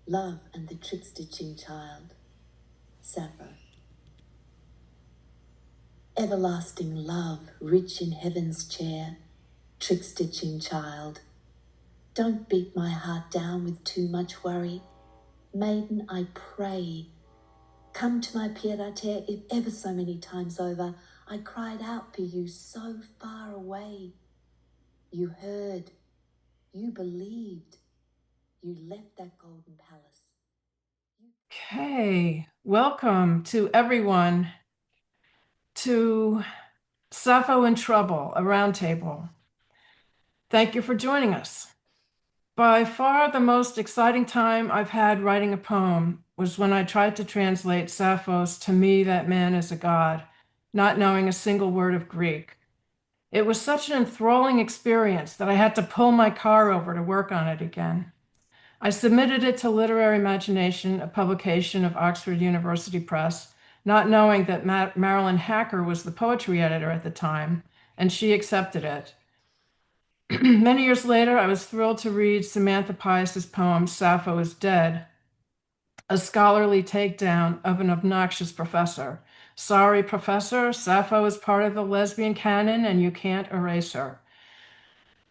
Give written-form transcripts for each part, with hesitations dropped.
Love and the trick-stitching child. Sappho. Everlasting love, rich in heaven's chair, trick-stitching child. Don't beat my heart down with too much worry. Maiden, I pray, come to my pied-à-terre if ever so many times over I cried out for you so far away. You heard, you believed, you left that golden palace. Okay, welcome to everyone to Sappho in Trouble, a roundtable. Thank you for joining us. By far the most exciting time I've had writing a poem was when I tried to translate Sappho's "To Me That Man Is a God," not knowing a single word of Greek. It was such an enthralling experience that I had to pull my car over to work on it again. I submitted it to Literary Imagination, a publication of Oxford University Press, not knowing that Marilyn Hacker was the poetry editor at the time, and she accepted it. Many years later, I was thrilled to read Samantha Pious' poem, Sappho is Dead, a scholarly takedown of an obnoxious professor. Sorry, professor, Sappho is part of the lesbian canon and you can't erase her.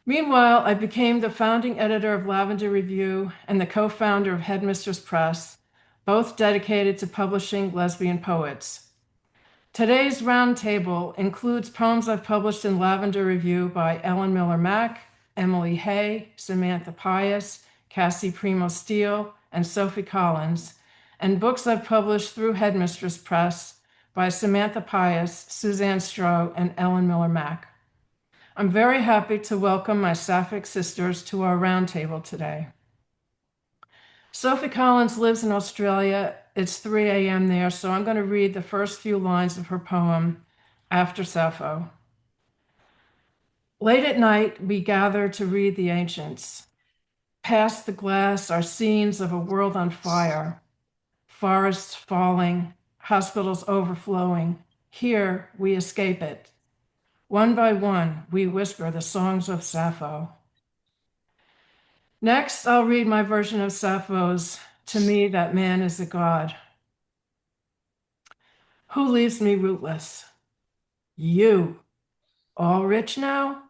Meanwhile, I became the founding editor of Lavender Review and the co-founder of Headmistress Press, both dedicated to publishing lesbian poets. Today's roundtable includes poems I've published in Lavender Review by Ellen Miller-Mack, Emily Hay, Samantha Pious, Cassie Premo Steele, and Sophie Collins, and books I've published through Headmistress Press by Samantha Pious, Suzanne Stroh, and Ellen Miller-Mack. I'm very happy to welcome my Sapphic sisters to our roundtable today. Sophie Collins lives in Australia. It's 3 a.m. there, so I'm going to read the first few lines of her poem, After Sappho. Late at night, we gather to read the ancients. Past the glass are scenes of a world on fire, forests falling, hospitals overflowing. Here, we escape it. One by one, we whisper the songs of Sappho. Next, I'll read my version of Sappho's "To Me That Man Is a God." Who leaves me rootless? You. All rich now?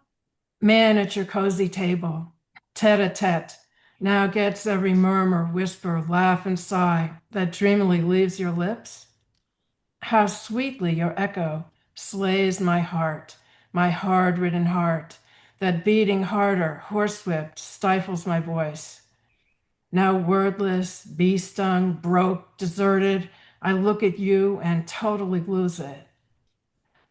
Man at your cozy table, tete-a-tete, now gets every murmur, whisper, laugh, and sigh that dreamily leaves your lips? How sweetly your echo slays my hard-ridden heart, that beating harder, horsewhipped, stifles my voice. Now wordless, bee-stung, broke, deserted, I look at you and totally lose it.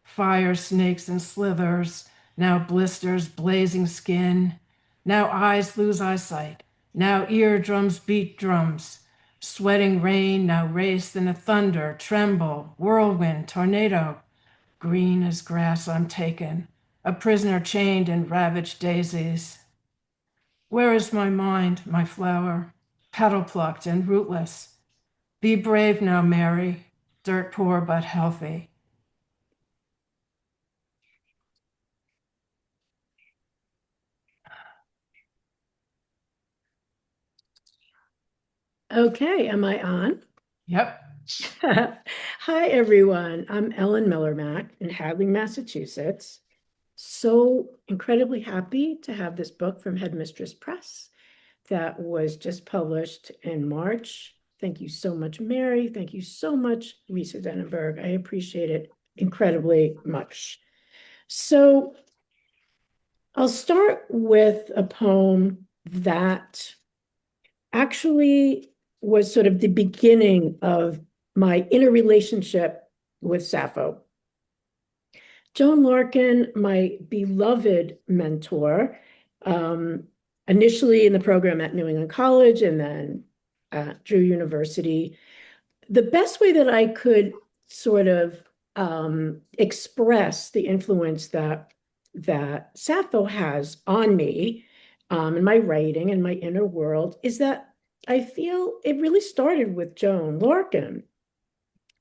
Fire snakes and slithers, now blisters, blazing skin, now eyes lose eyesight, now eardrums beat drums, sweating rain now race in a thunder, tremble, whirlwind, tornado. Green as grass I'm taken, a prisoner chained in ravaged daisies. Where is my mind, my flower, petal plucked and rootless? Be brave now, Mary, dirt poor but healthy. Okay, am I on? Yep. Hi, everyone. I'm Ellen Miller-Mack in Hadley, Massachusetts. So incredibly happy to have this book from Headmistress Press that was just published in March. Thank you so much, Mary. Thank you so much, Lisa Denenberg. I appreciate it incredibly much. So I'll start with a poem that actually was sort of the beginning of my inner relationship with Sappho. Joan Larkin, my beloved mentor, initially in the program at New England College and then at Drew University, the best way that I could sort of express the influence that Sappho has on me in my writing and my inner world is that I feel it really started with Joan Larkin.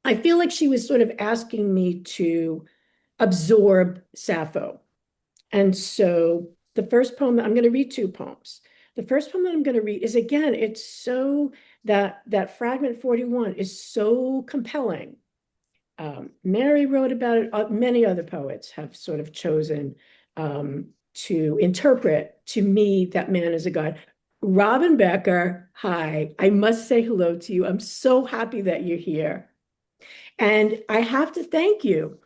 I feel like she was sort of asking me to absorb Sappho. And so the first poem, I'm going to read two poems. The first poem that I'm going to read is, again, it's so that fragment 41 is so compelling. Mary wrote about it. Many other poets have sort of chosen to interpret, to me, that man is a god. Robin Becker, hi, I must say hello to you. I'm so happy that you're here. And I have to thank you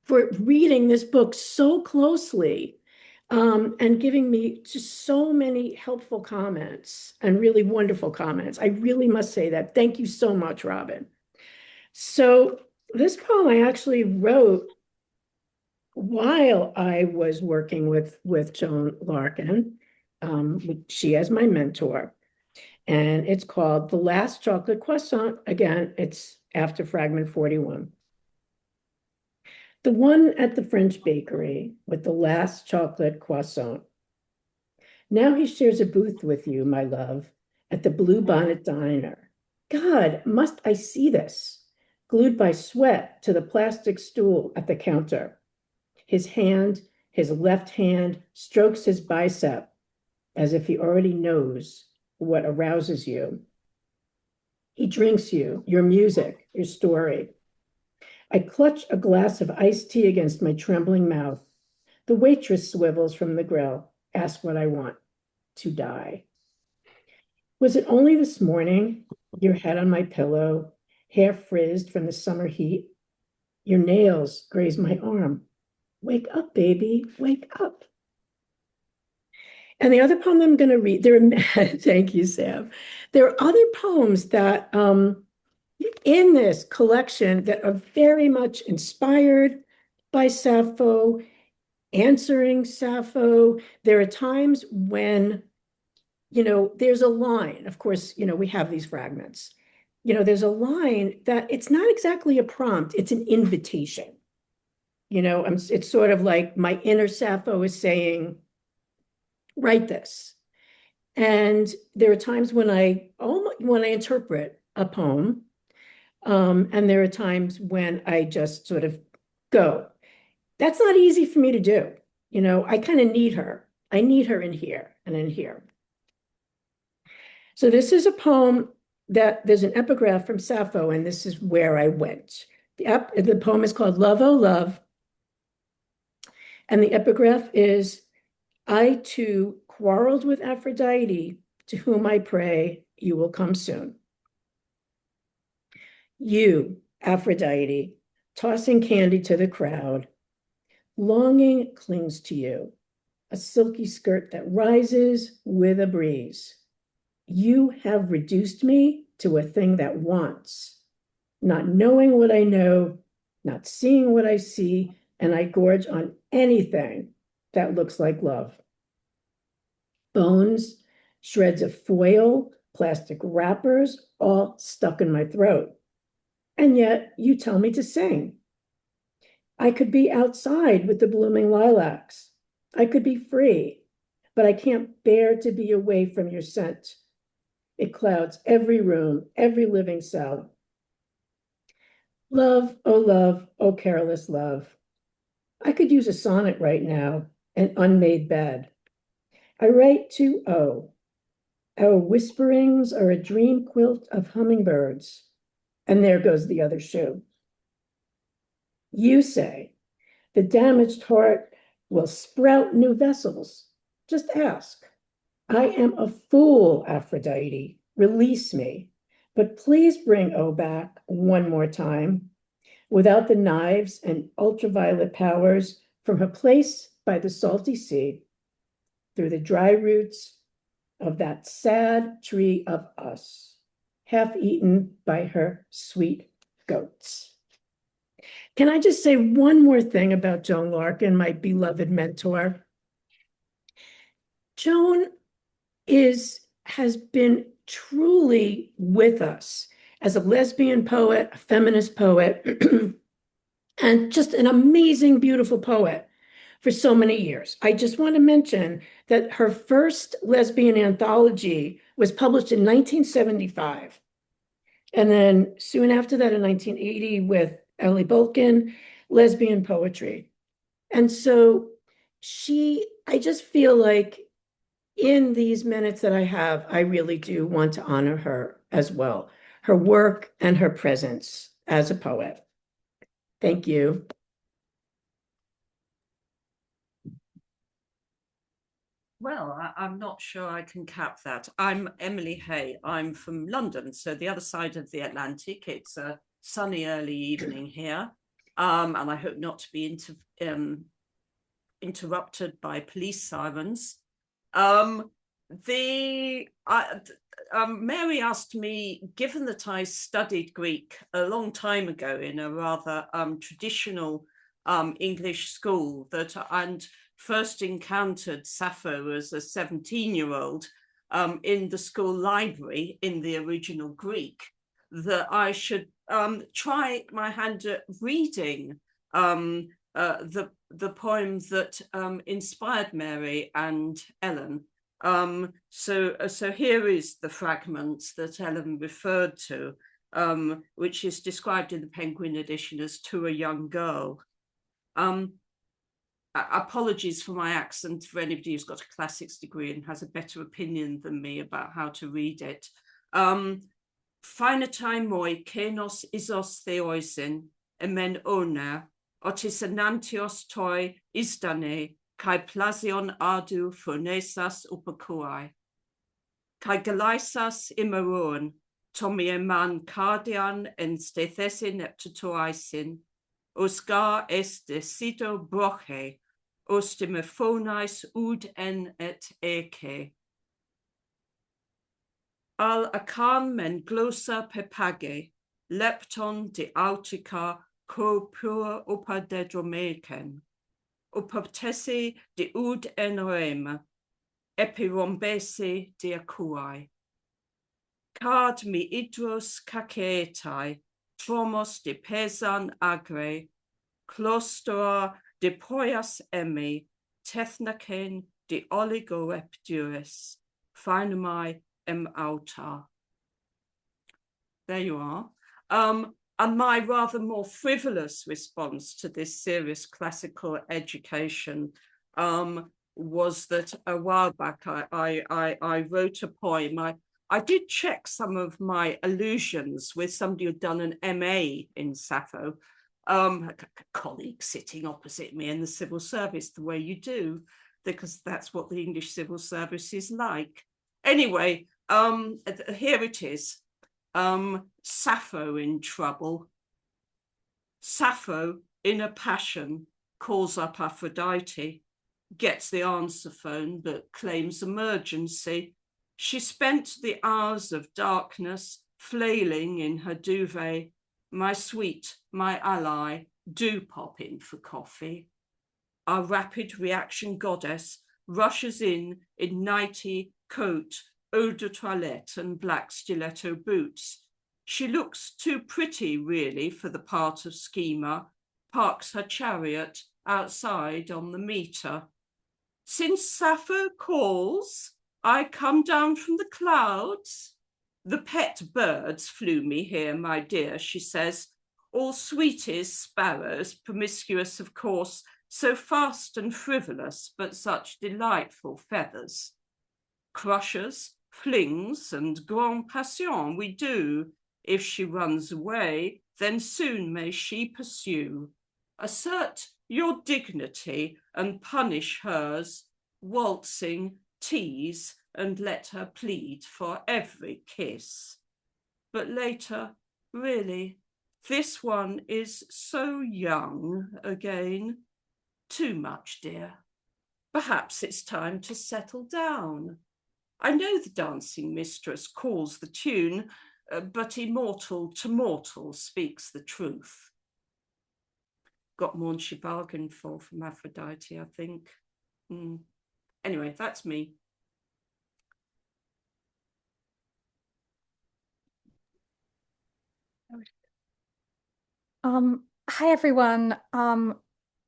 for reading this book so closely and giving me just so many helpful comments and really wonderful comments. I really must say that. Thank you so much, Robin. So this poem I actually wrote while I was working with Joan Larkin, she as my mentor. And it's called The Last Chocolate Croissant. Again, it's after fragment 41. The one at the French bakery with the last chocolate croissant. Now he shares a booth with you, my love, at the Blue Bonnet Diner. God, must I see this? Glued by sweat to the plastic stool at the counter. His left hand, strokes his bicep as if he already knows what arouses you. He drinks you, your music, your story. I clutch a glass of iced tea against my trembling mouth. The waitress swivels from the grill, asks what I want, to die. Was it only this morning, your head on my pillow, hair frizzed from the summer heat? Your nails graze my arm. Wake up, baby, wake up. And the other poem I'm going to read, thank you, Sam. There are other poems that in this collection that are very much inspired by Sappho, answering Sappho. There are times when, there's a line, of course, we have these fragments. There's a line that it's not exactly a prompt, it's an invitation. It's sort of like my inner Sappho is saying, write this. And there are times when I interpret a poem, and there are times when I just sort of go. That's not easy for me to do. I kind of need her. I need her in here and in here. So this is a poem that there's an epigraph from Sappho, and this is where I went. The poem is called Love, Oh Love. And the epigraph is, I too quarreled with Aphrodite, to whom I pray you will come soon. You, Aphrodite, tossing candy to the crowd, longing clings to you, a silky skirt that rises with a breeze. You have reduced me to a thing that wants, not knowing what I know, not seeing what I see, and I gorge on anything that looks like love. Bones, shreds of foil, plastic wrappers, all stuck in my throat. And yet you tell me to sing. I could be outside with the blooming lilacs. I could be free, but I can't bear to be away from your scent. It clouds every room, every living cell. Love, oh careless love. I could use a sonnet right now, an unmade bed. I write to O. Our whisperings are a dream quilt of hummingbirds. And there goes the other shoe. You say, the damaged heart will sprout new vessels. Just ask. I am a fool, Aphrodite. Release me. But please bring O back one more time, without the knives and ultraviolet powers, from her place by the salty sea, through the dry roots of that sad tree of us, half eaten by her sweet goats. Can I just say one more thing about Joan Larkin, my beloved mentor? Joan has been truly with us as a lesbian poet, a feminist poet, and just an amazing, beautiful poet for so many years. I just want to mention that her first lesbian anthology was published in 1975. And then soon after that, in 1980, with Ellie Bolkin, Lesbian Poetry. And so I just feel like, in these minutes that I have, I really do want to honor her as well, her work and her presence as a poet. Thank you. Well, I'm not sure I can cap that. I'm Emily Hay. I'm from London, so the other side of the Atlantic. It's a sunny early evening here, and I hope not to be interrupted by police sirens. Mary asked me, given that I studied Greek a long time ago in a rather traditional English school, and first encountered Sappho as a 17-year-old in the school library in the original Greek, that I should try my hand at reading the poem that inspired Mary and Ellen. So here is the fragment that Ellen referred to, which is described in the Penguin edition as "To a Young Girl." Apologies for my accent for anybody who's got a classics degree and has a better opinion than me about how to read it. Phainatai moi kenos isos theoisin emen oner, otis enantios toi isdane, kai plasion ardu phonesas upakuai. Kai galaisas imeruon, tomi eman cardian en stethesin neptatoisin, osgar est decido broche, ostimephonais ud en et eke. Al akan men glossa pepage, lepton de autica co pur opadedromeken, opaptesi de ud en rem, epirombesi de acuai. Card mi idros cacetai, tromos de pesan agre, clostora de poias emi, tethnacen de oligoepduris, phainamai autar. There you are. And my rather more frivolous response to this serious classical education was that a while back I wrote a poem. I did check some of my allusions with somebody who'd done an MA in Sappho, a colleague sitting opposite me in the civil service, the way you do, because that's what the English civil service is like. Anyway, here it is. Sappho in trouble. Sappho, in a passion, calls up Aphrodite, gets the answer phone but claims emergency. She spent the hours of darkness flailing in her duvet. My sweet, my ally, do pop in for coffee. Our rapid reaction goddess rushes in nightie, coat, eau de toilette and black stiletto boots. She looks too pretty, really, for the part of schemer, parks her chariot outside on the meter. Since Sappho calls, I come down from the clouds. The pet birds flew me here, my dear, she says. All sweeties, sparrows, promiscuous, of course, so fast and frivolous, but such delightful feathers. Crushers, flings, and grand passion we do. If she runs away, then soon may she pursue. Assert your dignity and punish hers, waltzing, tease, and let her plead for every kiss. But later, really, this one is so young again. Too much, dear. Perhaps it's time to settle down. I know the dancing mistress calls the tune, but immortal to mortal speaks the truth. Got more than she bargained for from Aphrodite, I think. Anyway, that's me. Hi, everyone.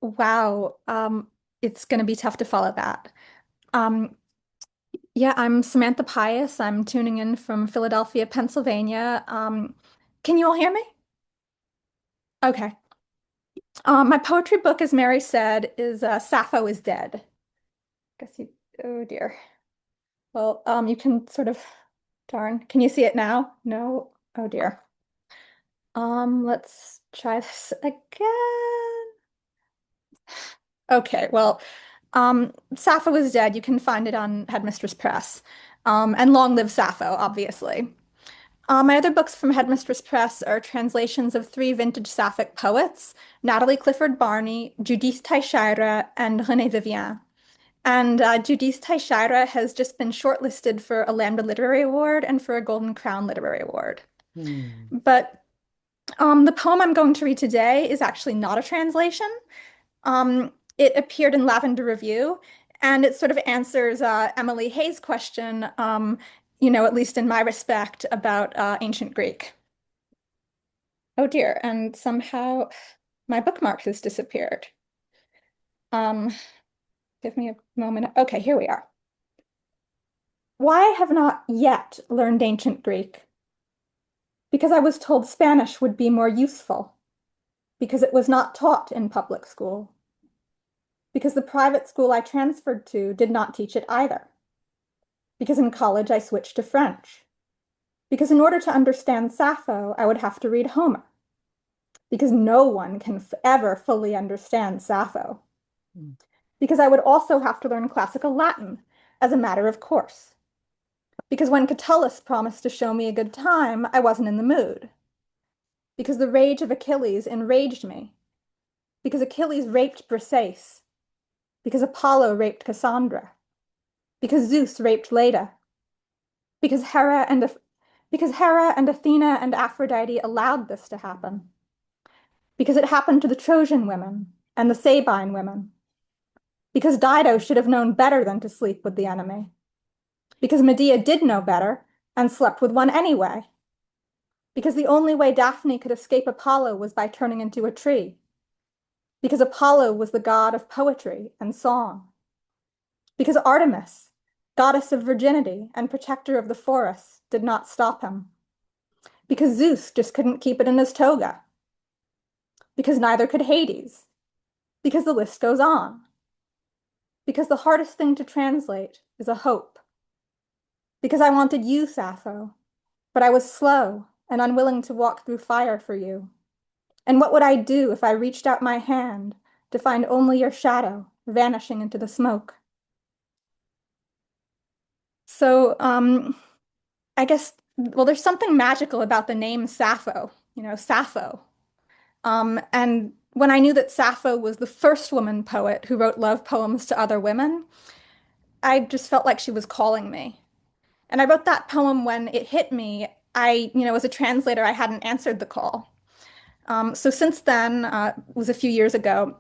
Wow. It's going to be tough to follow that. Yeah, I'm Samantha Pious. I'm tuning in from Philadelphia, Pennsylvania. Can you all hear me? Okay. My poetry book, as Mary said, is Sappho is Dead. Oh dear. Well, you can sort of, darn, can you see it now? No? Oh dear. Let's try this again. Okay, well, Sappho is dead. You can find it on Headmistress Press. And long live Sappho, obviously. My other books from Headmistress Press are translations of three vintage Sapphic poets, Natalie Clifford Barney, Judith Teixeira, and René Vivien. And Judith Teixeira has just been shortlisted for a Lambda Literary Award and for a Golden Crown Literary Award. But the poem I'm going to read today is actually not a translation. It appeared in Lavender Review, and it sort of answers Emily Hayes' question, at least in my respect, about ancient Greek. Oh dear, and somehow my bookmark has disappeared. Give me a moment. Okay, here we are. Why I have not yet learned ancient Greek? Because I was told Spanish would be more useful. Because it was not taught in public school. Because the private school I transferred to did not teach it either. Because in college I switched to French. Because in order to understand Sappho, I would have to read Homer. Because no one can ever fully understand Sappho. Because I would also have to learn classical Latin as a matter of course. Because when Catullus promised to show me a good time, I wasn't in the mood. Because the rage of Achilles enraged me. Because Achilles raped Briseis. Because Apollo raped Cassandra. Because Zeus raped Leda. Because Hera and Athena and Aphrodite allowed this to happen. Because it happened to the Trojan women and the Sabine women. Because Dido should have known better than to sleep with the enemy. Because Medea did know better and slept with one anyway. Because the only way Daphne could escape Apollo was by turning into a tree. Because Apollo was the god of poetry and song. Because Artemis, goddess of virginity and protector of the forests, did not stop him. Because Zeus just couldn't keep it in his toga. Because neither could Hades. Because the list goes on. Because the hardest thing to translate is a hope. Because I wanted you, Sappho, but I was slow and unwilling to walk through fire for you. And what would I do if I reached out my hand to find only your shadow vanishing into the smoke? So, I guess, well, there's something magical about the name Sappho, Sappho. And when I knew that Sappho was the first woman poet who wrote love poems to other women, I just felt like she was calling me. And I wrote that poem when it hit me. As a translator, I hadn't answered the call. So since then, it was a few years ago,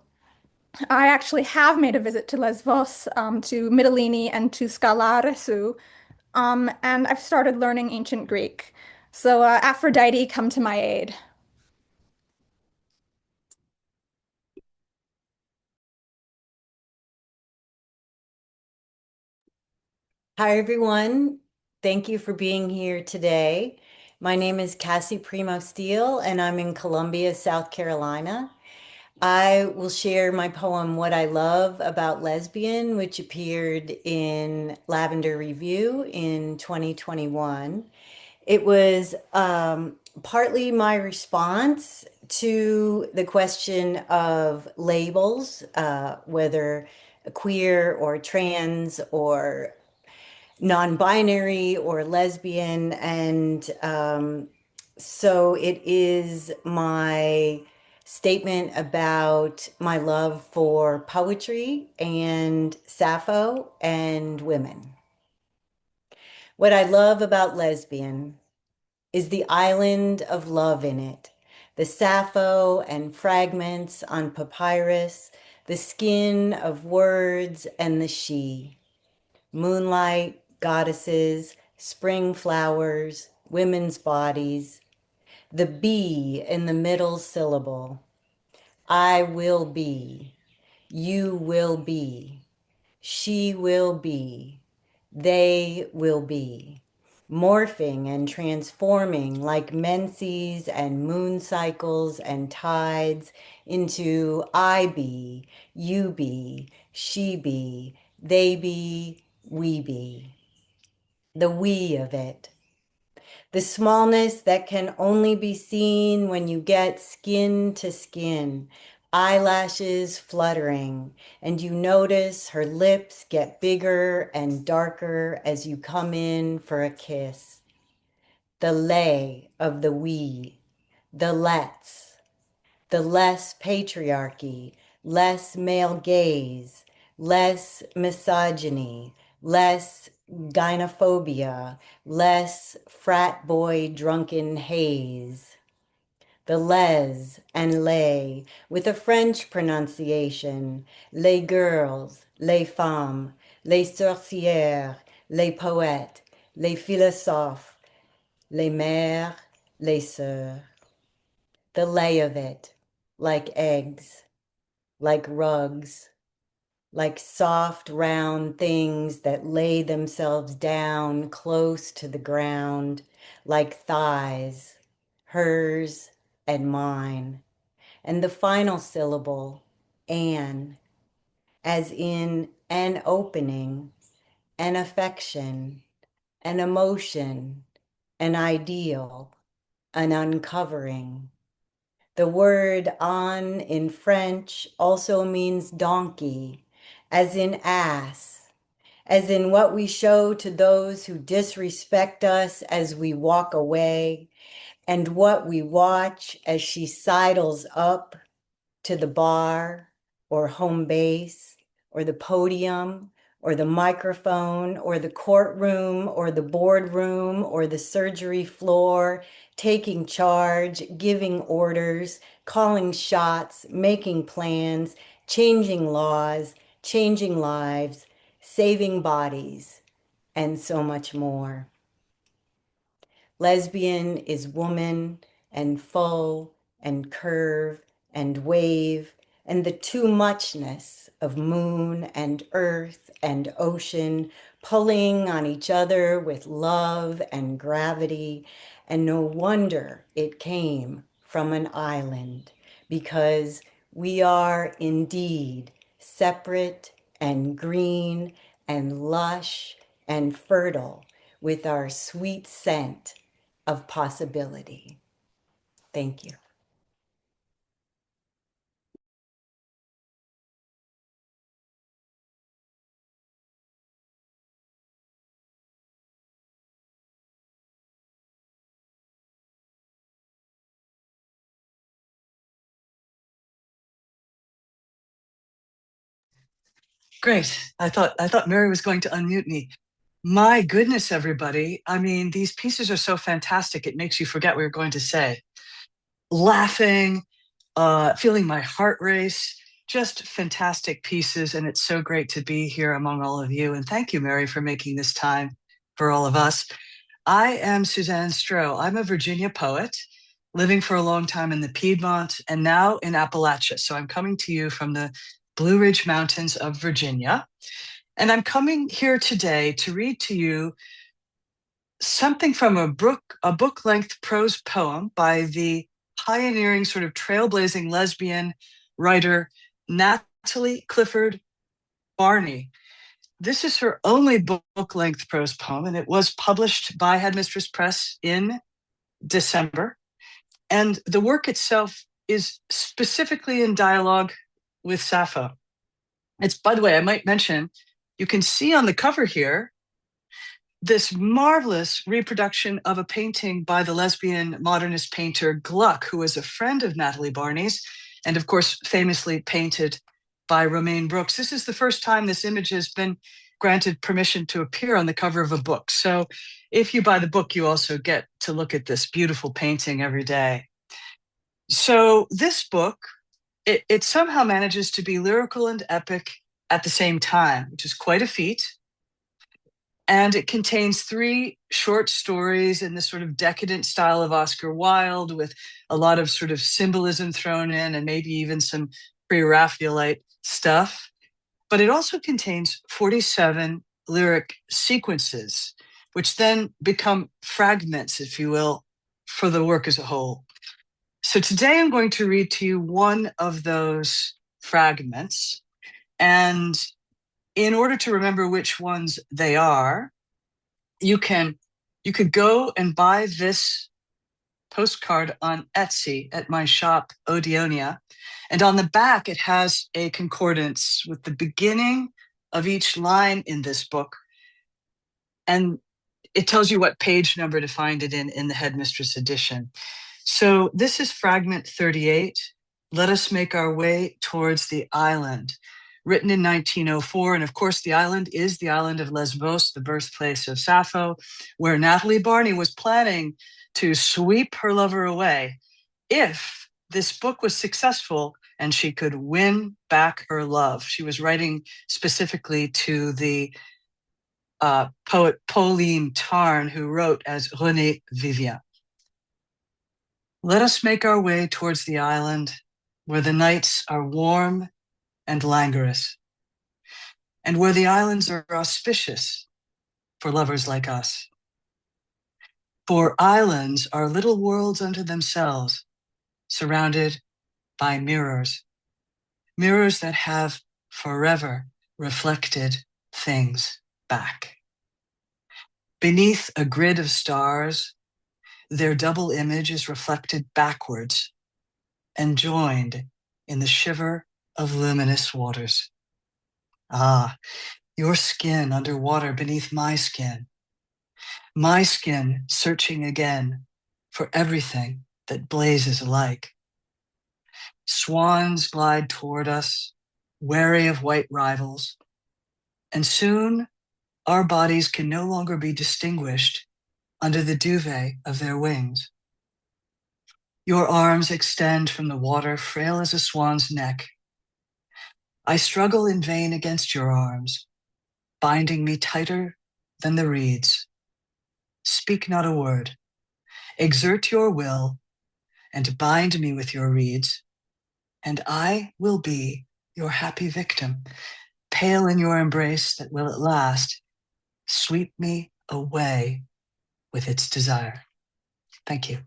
I actually have made a visit to Lesbos, to Mytilene and to Skalaresu, and I've started learning ancient Greek. So Aphrodite, come to my aid. Hi, everyone. Thank you for being here today. My name is Cassie Premo Steele, and I'm in Columbia, South Carolina. I will share my poem, What I Love About Lesbian, which appeared in Lavender Review in 2021. It was partly my response to the question of labels, whether queer or trans or non-binary or lesbian. And so it is my statement about my love for poetry and Sappho and women. What I love about Lesbian is the island of love in it, the Sappho and fragments on papyrus, the skin of words and the she. Moonlight, goddesses, spring flowers, women's bodies, the be in the middle syllable. I will be, you will be, she will be, they will be, morphing and transforming like menses and moon cycles and tides into I be, you be, she be, they be, we be. the we of it. The smallness that can only be seen when you get skin to skin, eyelashes fluttering, and you notice her lips get bigger and darker as you come in for a kiss. The lay of the we, the let's, the less patriarchy, less male gaze, less misogyny, less gynophobia, less frat boy drunken haze. The les and les with a French pronunciation, les girls, les femmes, les sorcières, les poètes, les philosophes, les mères, les sœurs. The lay of it, like eggs, like rugs, like soft round things that lay themselves down close to the ground, like thighs, hers and mine. And the final syllable, an, as in an opening, an affection, an emotion, an ideal, an uncovering. The word "an" in French also means donkey, as in ass, as in what we show to those who disrespect us as we walk away, and what we watch as she sidles up to the bar or home base or the podium or the microphone or the courtroom or the boardroom or the surgery floor, taking charge, giving orders, calling shots, making plans, changing laws, changing lives, saving bodies, and so much more. Lesbian is woman and full and curve and wave and the too muchness of moon and earth and ocean pulling on each other with love and gravity. And no wonder it came from an island, because we are indeed separate and green and lush and fertile with our sweet scent of possibility. Thank you. Great. I thought Mary was going to unmute me. My goodness, everybody. I mean, these pieces are so fantastic. It makes you forget what you're going to say. Laughing, feeling my heart race, just fantastic pieces. And it's so great to be here among all of you. And thank you, Mary, for making this time for all of us. I am Suzanne Stroh. I'm a Virginia poet living for a long time in the Piedmont and now in Appalachia. So I'm coming to you from the Blue Ridge Mountains of Virginia. And I'm coming here today to read to you something from a book-length prose poem by the pioneering, sort of trailblazing lesbian writer, Natalie Clifford Barney. This is her only book-length prose poem, and it was published by Headmistress Press in December. And the work itself is specifically in dialogue with Sappho. It's, by the way, I might mention, you can see on the cover here this marvelous reproduction of a painting by the lesbian modernist painter Gluck, who was a friend of Natalie Barney's, and of course, famously painted by Romaine Brooks. This is the first time this image has been granted permission to appear on the cover of a book. So if you buy the book, you also get to look at this beautiful painting every day. So this book, it somehow manages to be lyrical and epic at the same time, which is quite a feat. And it contains 3 short stories in this sort of decadent style of Oscar Wilde, with a lot of sort of symbolism thrown in and maybe even some pre-Raphaelite stuff. But it also contains 47 lyric sequences, which then become fragments, if you will, for the work as a whole. So today I'm going to read to you one of those fragments. And in order to remember which ones they are, you could go and buy this postcard on Etsy at my shop, Odeonia. And on the back, it has a concordance with the beginning of each line in this book. And it tells you what page number to find it in the Headmistress edition. So this is fragment 38, Let Us Make Our Way Towards the Island, written in 1904. And of course, the island is the island of Lesbos, the birthplace of Sappho, where Natalie Barney was planning to sweep her lover away if this book was successful and she could win back her love. She was writing specifically to the poet Pauline Tarn, who wrote as René Vivien. Let us make our way towards the island where the nights are warm and languorous, and where the islands are auspicious for lovers like us. For islands are little worlds unto themselves, surrounded by mirrors, mirrors that have forever reflected things back. Beneath a grid of stars, their double image is reflected backwards and joined in the shiver of luminous waters. Ah, your skin underwater beneath my skin searching again for everything that blazes alike. Swans glide toward us, wary of white rivals, and soon our bodies can no longer be distinguished under the duvet of their wings. Your arms extend from the water, frail as a swan's neck. I struggle in vain against your arms, binding me tighter than the reeds. Speak not a word. Exert your will and bind me with your reeds, and I will be your happy victim, pale in your embrace that will at last sweep me away with its desire. Thank you.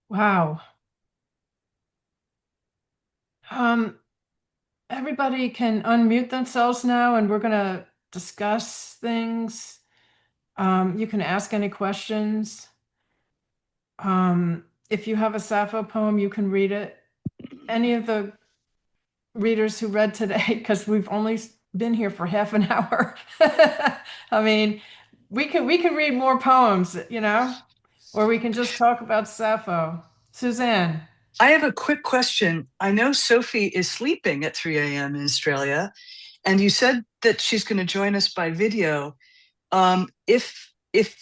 Wow. Everybody can unmute themselves now, and we're going to discuss things. You can ask any questions. If you have a Sappho poem, you can read it. Any of the readers who read today, because we've only been here for half an hour. I mean, we can read more poems, or we can just talk about Sappho. Suzanne. I have a quick question. I know Sophie is sleeping at 3 a.m. in Australia, and you said that she's going to join us by video. If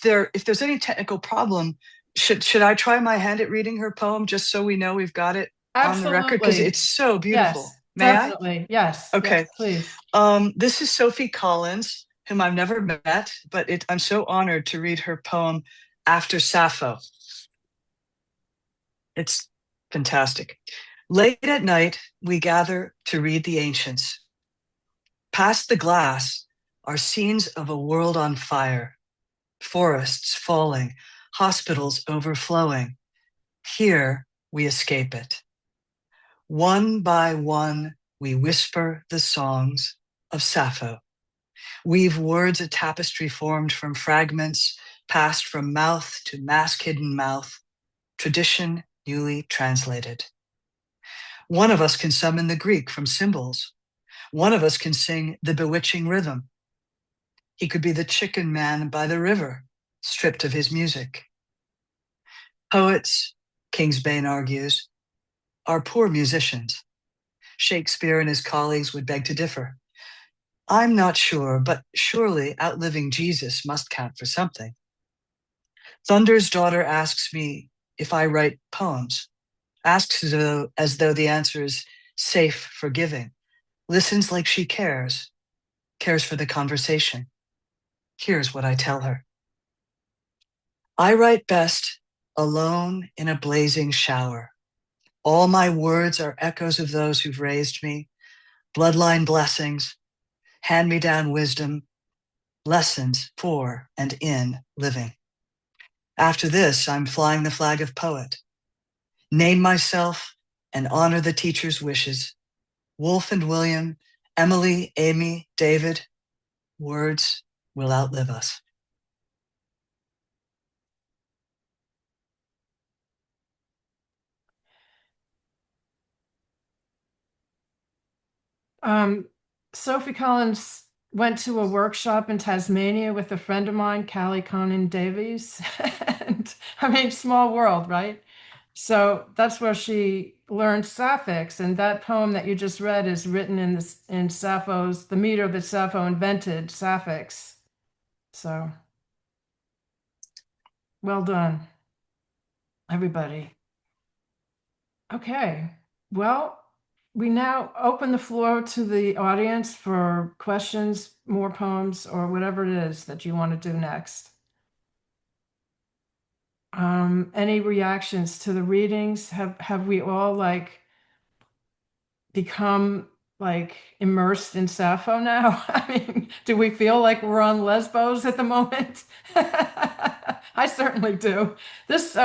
there's any technical problem, should I try my hand at reading her poem just so we know we've got it on the record? Because it's so beautiful. Yes, May definitely. I? Yes. Okay. Yes, please. This is Sophie Collins, whom I've never met, but I'm so honored to read her poem After Sappho. It's fantastic. Late at night, we gather to read the ancients. Past the glass are scenes of a world on fire, forests falling, hospitals overflowing. Here we escape it. One by one, we whisper the songs of Sappho, weave words a tapestry formed from fragments passed from mouth to mask-hidden mouth, tradition newly translated. One of us can summon the Greek from symbols. One of us can sing the bewitching rhythm. He could be the chicken man by the river, stripped of his music. Poets, Kingsbane argues, are poor musicians. Shakespeare and his colleagues would beg to differ. I'm not sure, but surely outliving Jesus must count for something. Thunder's daughter asks me if I write poems, asks as though the answer is safe for giving, listens like she cares for the conversation. Here's what I tell her. I write best alone in a blazing shower. All my words are echoes of those who've raised me, bloodline blessings, hand-me-down wisdom, lessons for and in living. After this, I'm flying the flag of poet. Name myself and honor the teacher's wishes. Wolf and William, Emily, Amy, David, words will outlive us. Sophie Collins went to a workshop in Tasmania with a friend of mine, Cally Conan-Davies. And I mean, small world, right? So that's where she learned Sapphics, and that poem that you just read is written in Sappho's, the meter that Sappho invented, Sapphics. So well done, everybody. Okay, well, we now open the floor to the audience for questions, more poems, or whatever it is that you want to do next. Any reactions to the readings? Have we all become immersed in Sappho now? I mean, do we feel like we're on Lesbos at the moment? I certainly do. This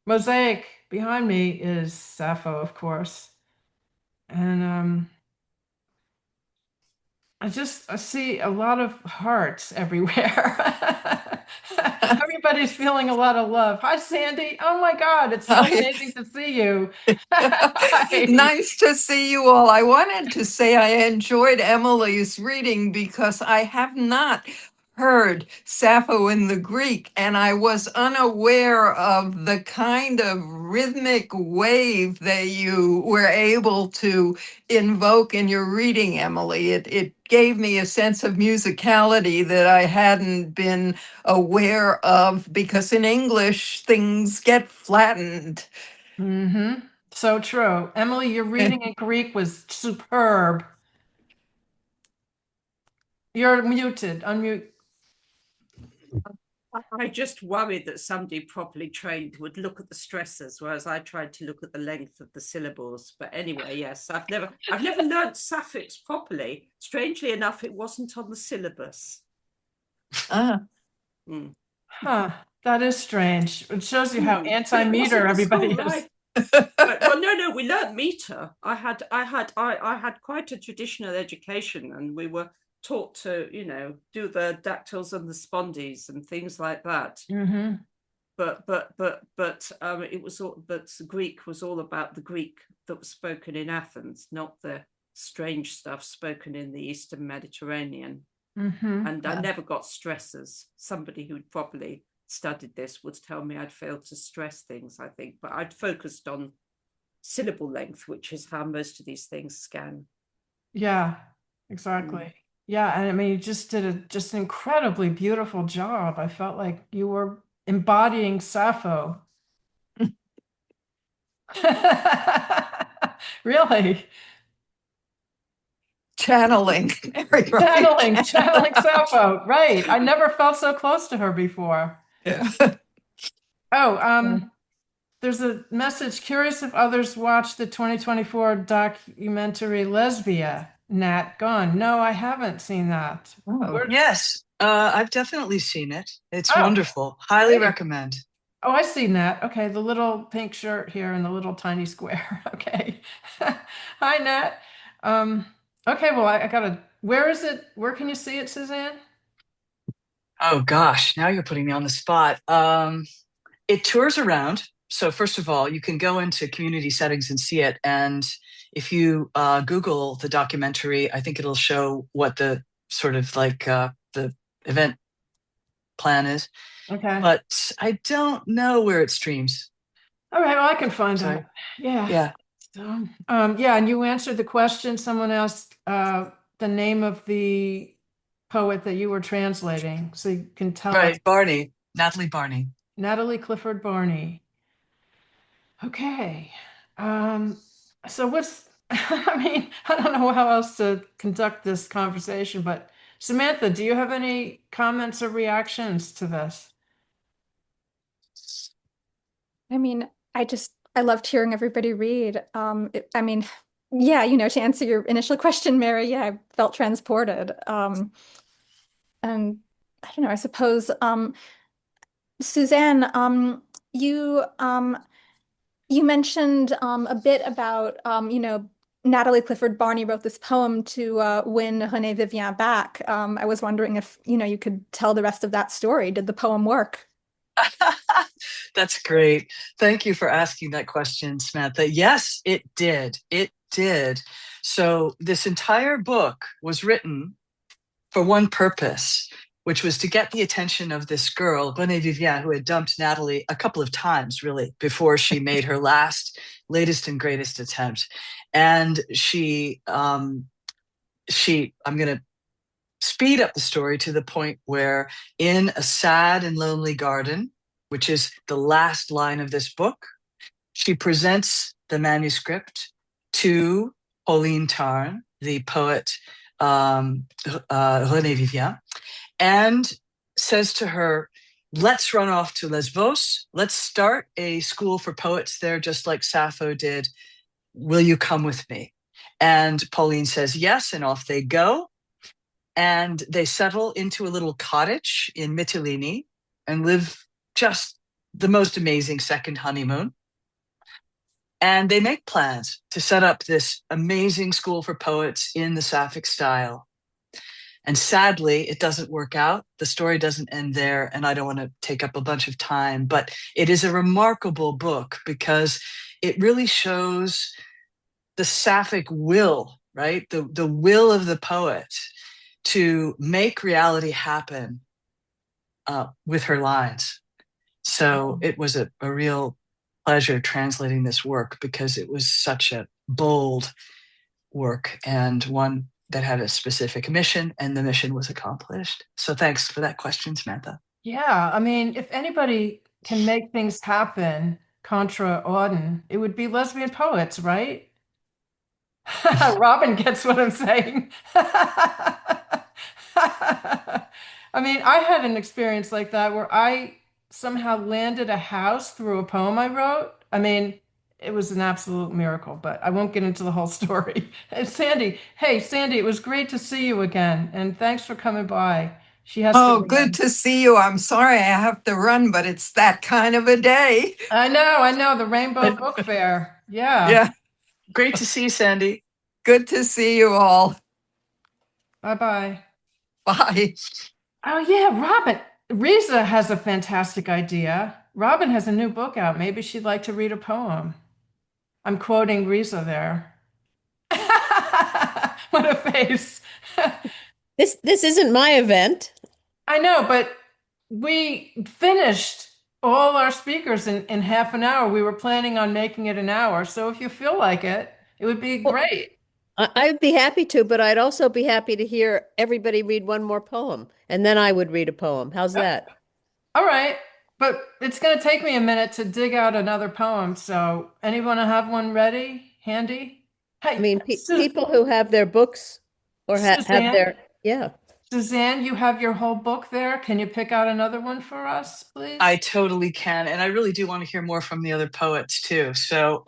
mosaic behind me is Sappho, of course. And I see a lot of hearts everywhere. Everybody's feeling a lot of love. Hi, Sandy. Oh my God, it's so amazing to see you. Hi. Nice to see you all. I wanted to say I enjoyed Emily's reading because I have not heard Sappho in the Greek, and I was unaware of the kind of rhythmic wave that you were able to invoke in your reading, Emily. It gave me a sense of musicality that I hadn't been aware of, because in English things get flattened. Mm-hmm. So true. Emily, your reading in Greek was superb. You're muted. Unmute. I just worried that somebody properly trained would look at the stresses, whereas I tried to look at the length of the syllables. But anyway, yes, I've never learned Sapphics properly. Strangely enough, it wasn't on the syllabus. Ah. Mm. Huh. That is strange. It shows you how anti-meter everybody is. Right. Well, no, we learned meter. I had quite a traditional education, and we were taught to, do the dactyls and the spondies and things like that. Mm-hmm. But it was all, but Greek was all about the Greek that was spoken in Athens, not the strange stuff spoken in the Eastern Mediterranean. Mm-hmm. And I never got stresses. Somebody who'd properly studied this would tell me I'd failed to stress things, I think, but I'd focused on syllable length, which is how most of these things scan. Yeah, exactly. Yeah, and I mean, you just did an incredibly beautiful job. I felt like you were embodying Sappho. Really. Channeling. Channeling Sappho. Right. I never felt so close to her before. Yeah. Oh, there's a message. Curious if others watched the 2024 documentary Lesbian. Nat Gunn. No, I haven't seen that. Oh. Yes, I've definitely seen it. It's wonderful. Highly recommend. Oh, I see Nat. Okay, the little pink shirt here and the little tiny square. Okay. Hi, Nat. Okay, well, I gotta. Where is it? Where can you see it, Suzanne? Oh gosh, now you're putting me on the spot. It tours around. So first of all, you can go into community settings and see it. And if you Google the documentary, I think it'll show what the sort of the event plan is. Okay. But I don't know where it streams. All right, well, I can find Sorry. out. Yeah. Yeah. So, yeah, and you answered the question. Someone asked the name of the poet that you were translating, so you can tell us. Right, Barney, Natalie Barney. Natalie Clifford Barney. Okay. So what's, I mean, I don't know how else to conduct this conversation, but Samantha, do you have any comments or reactions to this? I mean, I loved hearing everybody read. I mean, yeah, to answer your initial question, Mary, yeah, I felt transported. And I don't know, I suppose, Suzanne, you You mentioned a bit about, Natalie Clifford Barney wrote this poem to win René Vivien back. I was wondering if, you could tell the rest of that story. Did the poem work? That's great. Thank you for asking that question, Samantha. Yes, it did. It did. So this entire book was written for one purpose, which was to get the attention of this girl, Renée Vivien, who had dumped Natalie a couple of times, really, before she made her latest and greatest attempt. And I'm going to speed up the story to the point where, in a sad and lonely garden, which is the last line of this book, she presents the manuscript to Pauline Tarn, the poet Renée Vivien, and says to her, let's run off to Lesbos. Let's start a school for poets there, just like Sappho did. Will you come with me? And Pauline says yes, and off they go. And they settle into a little cottage in Mytilene and live just the most amazing second honeymoon. And they make plans to set up this amazing school for poets in the Sapphic style. And sadly, it doesn't work out. The story doesn't end there, and I don't want to take up a bunch of time, but it is a remarkable book because it really shows the Sapphic will, right? The will of the poet to make reality happen with her lines. So it was a real pleasure translating this work because it was such a bold work and one that had a specific mission, and the mission was accomplished. So thanks for that question, Samantha. Yeah, I mean, if anybody can make things happen contra ordin, it would be lesbian poets, right? Robin gets what I'm saying. I mean, I had an experience like that where I somehow landed a house through a poem I wrote. I mean, it was an absolute miracle, but I won't get into the whole story. And Sandy, hey, Sandy, it was great to see you again, and thanks for coming by. She has to Oh, run. good to see you. I'm sorry I have to run, but it's that kind of a day. I know, the Rainbow Book Fair. Yeah. Yeah, Great to see you, Sandy. good to see you all. Bye-bye. Bye. Oh, yeah, Robin. Riza has a fantastic idea. Robin has a new book out. Maybe she'd like to read a poem. I'm quoting Riza there. What a face. This isn't my event. I know, but we finished all our speakers in half an hour. We were planning on making it an hour. So if you feel like it would be great. I'd be happy to, but I'd also be happy to hear everybody read one more poem, and then I would read a poem. How's that? All right. But it's going to take me a minute to dig out another poem. So anyone have one ready, handy? Hey, I mean, people who have their books or have Suzanne? their, yeah. Suzanne, you have your whole book there. Can you pick out another one for us, please? I totally can. And I really do want to hear more from the other poets too. So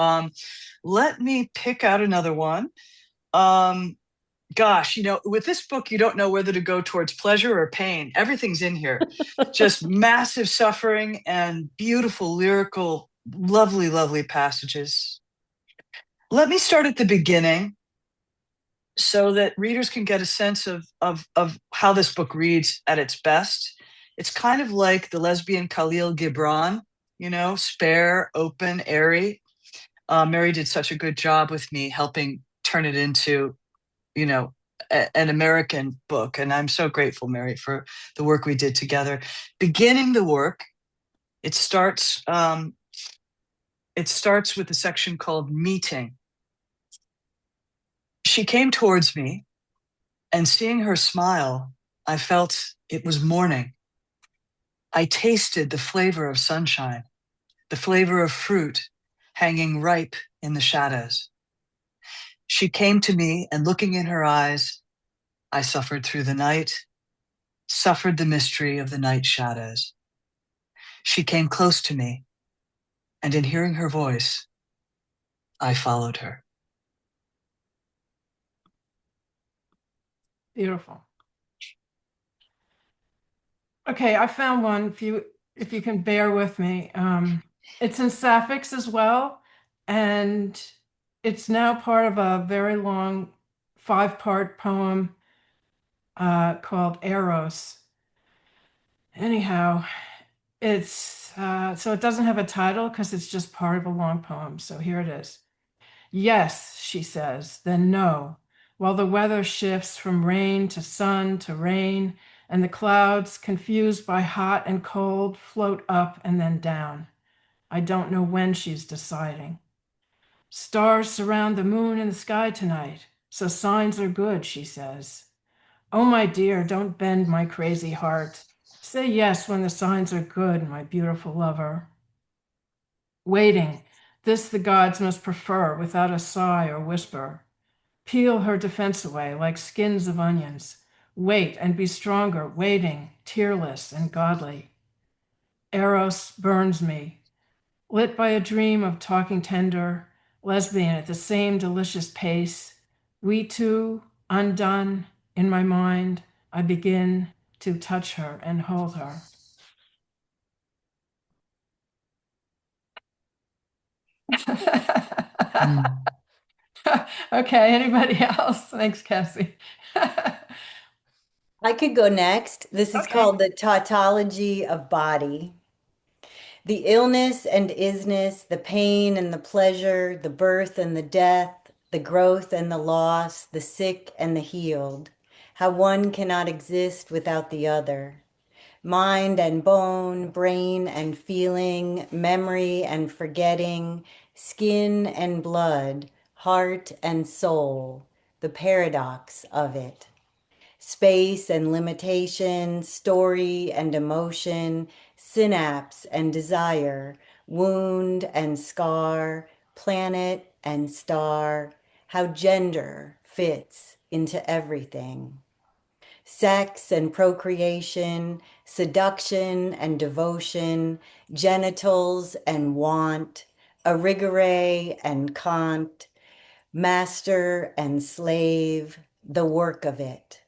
let me pick out another one. Gosh, with this book, you don't know whether to go towards pleasure or pain. Everything's in here. Just massive suffering and beautiful, lyrical, lovely, lovely passages. Let me start at the beginning so that readers can get a sense of how this book reads at its best. It's kind of like the lesbian Khalil Gibran, spare, open, airy. Mary did such a good job with me helping turn it into an American book. And I'm so grateful, Mary, for the work we did together. Beginning the work, it starts with a section called Meeting. She came towards me, and seeing her smile, I felt it was morning. I tasted the flavor of sunshine, the flavor of fruit hanging ripe in the shadows. She came to me, and looking in her eyes, I suffered through the night, suffered the mystery of the night shadows. She came close to me, and in hearing her voice, I followed her. Beautiful. Okay, I found one. If you can bear with me, it's in Sapphics as well. And it's now part of a very long 5-part poem called Eros. Anyhow, it's so it doesn't have a title because it's just part of a long poem. So here it is. Yes, she says, then no. While the weather shifts from rain to sun to rain, and the clouds, confused by hot and cold, float up and then down. I don't know when she's deciding. Stars surround the moon in the sky tonight, so signs are good, she says. Oh, my dear, don't bend my crazy heart. Say yes when the signs are good, my beautiful lover. Waiting, this the gods must prefer without a sigh or whisper. Peel her defense away like skins of onions. Wait and be stronger, waiting, tearless and godly. Eros burns me, lit by a dream of talking tender, lesbian at the same delicious pace. We two, undone, in my mind, I begin to touch her and hold her. Okay, anybody else? Thanks, Cassie. I could go next. This is called The Tautology of Body. The illness and isness, the pain and the pleasure, the birth and the death, the growth and the loss, the sick and the healed, how one cannot exist without the other. Mind and bone, brain and feeling, memory and forgetting, skin and blood, heart and soul, the paradox of it. Space and limitation, story and emotion, synapse and desire, wound and scar, planet and star, how gender fits into everything. Sex and procreation, seduction and devotion, genitals and want, Arrigare and Kant, master and slave, the work of it.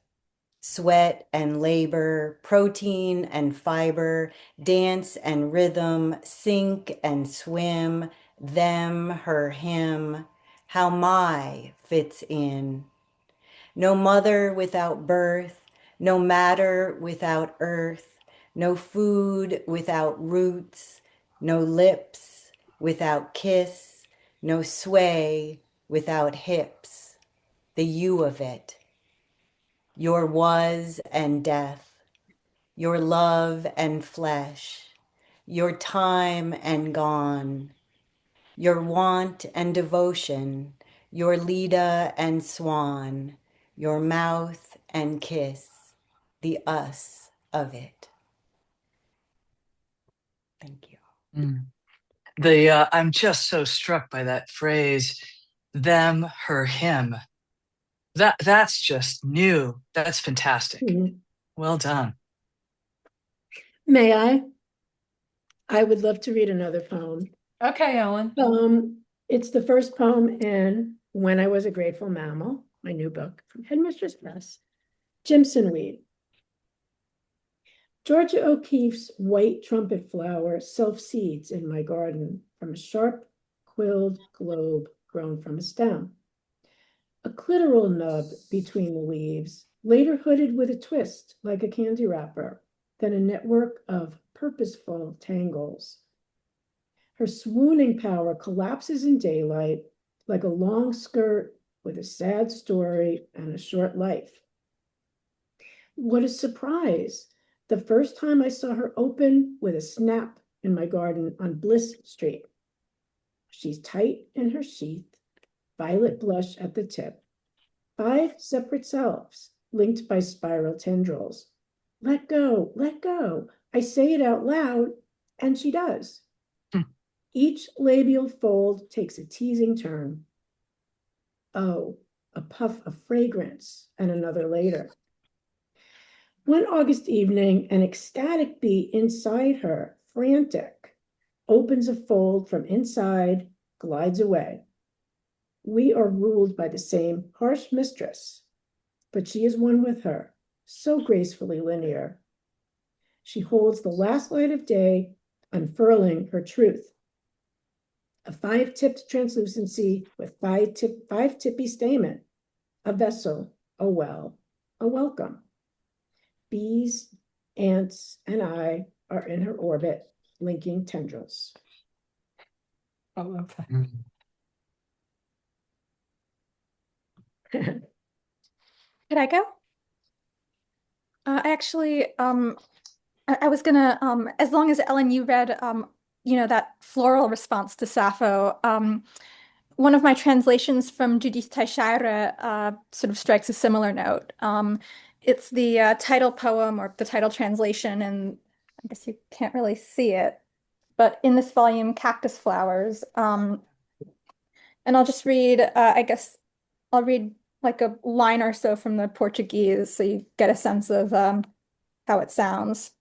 Sweat and labor, protein and fiber, dance and rhythm, sink and swim, them, her, him, how my fits in. No mother without birth, no matter without earth, no food without roots, no lips without kiss, no sway without hips, the you of it. Your was and death, your love and flesh, your time and gone, your want and devotion, your Leda and swan, your mouth and kiss, the us of it. Thank you. I'm just so struck by that phrase, them, her, him. That's just new. That's fantastic. Well done. May I? I would love to read another poem. Okay, Ellen. It's the first poem in When I Was a Grateful Mammal, my new book from Headmistress Press, Jimsonweed. Georgia O'Keeffe's white trumpet flower self-seeds in my garden from a sharp quilled globe grown from a stem. A clitoral nub between the leaves, later hooded with a twist like a candy wrapper, then a network of purposeful tangles. Her swooning power collapses in daylight like a long skirt with a sad story and a short life. What a surprise! The first time I saw her open with a snap in my garden on Bliss Street. She's tight in her sheath, violet blush at the tip, 5 separate selves linked by spiral tendrils. Let go, let go. I say it out loud, and she does. Each labial fold takes a teasing turn. Oh, a puff of fragrance and another later. One August evening, an ecstatic bee inside her, frantic, opens a fold from inside, glides away. We are ruled by the same harsh mistress, but she is one with her, so gracefully linear. She holds the last light of day, unfurling her truth. A 5-tipped translucency with 5-tippy stamen. A vessel, a well, a welcome. Bees, ants, and I are in her orbit, linking tendrils. I love that. Could I go? Actually, I was gonna, as long as Ellen, you read, that floral response to Sappho, one of my translations from Judith Teixeira sort of strikes a similar note. It's the title poem or the title translation, and I guess you can't really see it, but in this volume, Cactus Flowers. And I'll just read, I guess I'll read like a line or so from the Portuguese so you get a sense of how it sounds.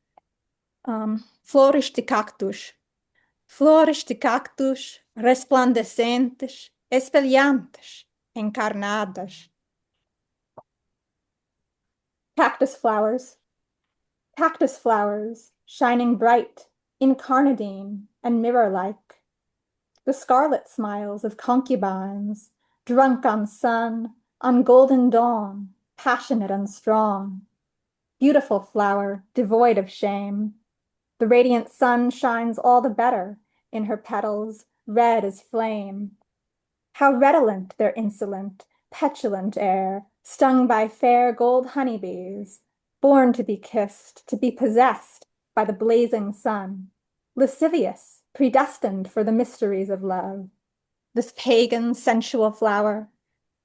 Flores de cactus, resplandecentes, espelhantes, encarnadas. Cactus flowers, shining bright, incarnadine and mirror-like. The scarlet smiles of concubines, drunk on sun, on golden dawn, passionate and strong. Beautiful flower, devoid of shame. The radiant sun shines all the better in her petals, red as flame. How redolent their insolent, petulant air, stung by fair gold honeybees, born to be kissed, to be possessed by the blazing sun, lascivious, predestined for the mysteries of love. This pagan, sensual flower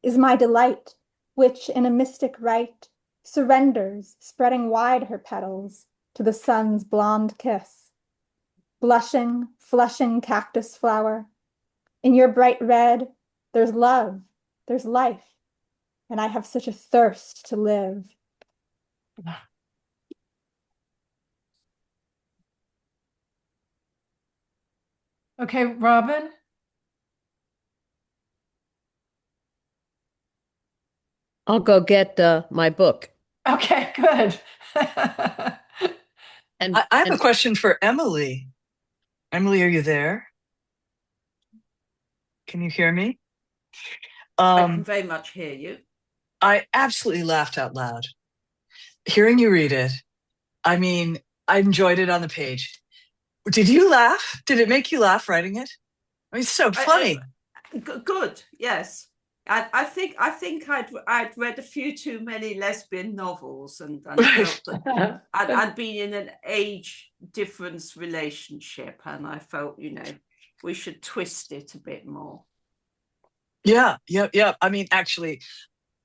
is my delight, which in a mystic rite surrenders, spreading wide her petals to the sun's blonde kiss. Blushing, flushing cactus flower, in your bright red, there's love, there's life, and I have such a thirst to live. Okay, Robin. I'll go get my book. Okay, good. And I have a question for Emily. Emily, are you there? Can you hear me? I can very much hear you. I absolutely laughed out loud. Hearing you read it, I mean, I enjoyed it on the page. Did you laugh? Did it make you laugh writing it? I mean, it's so funny. Good, yes. I think I'd read a few too many lesbian novels and felt that I'd been in an age difference relationship, and I felt, we should twist it a bit more. Yeah. I mean, actually,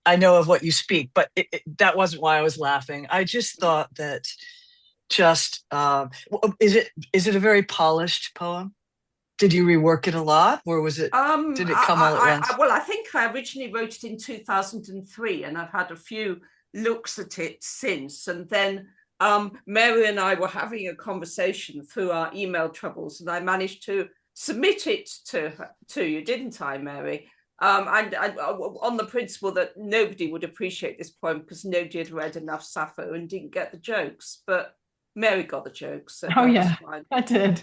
I know of what you speak, but that wasn't why I was laughing. I just thought that is it a very polished poem? Did you rework it a lot, or was it? Did it come all at once? Well, I think I originally wrote it in 2003, and I've had a few looks at it since. And then Mary and I were having a conversation through our email troubles, and I managed to submit it to you, didn't I, Mary? And on the principle that nobody would appreciate this poem because nobody had read enough Sappho and didn't get the jokes, but Mary got the jokes. So Oh yeah, I did.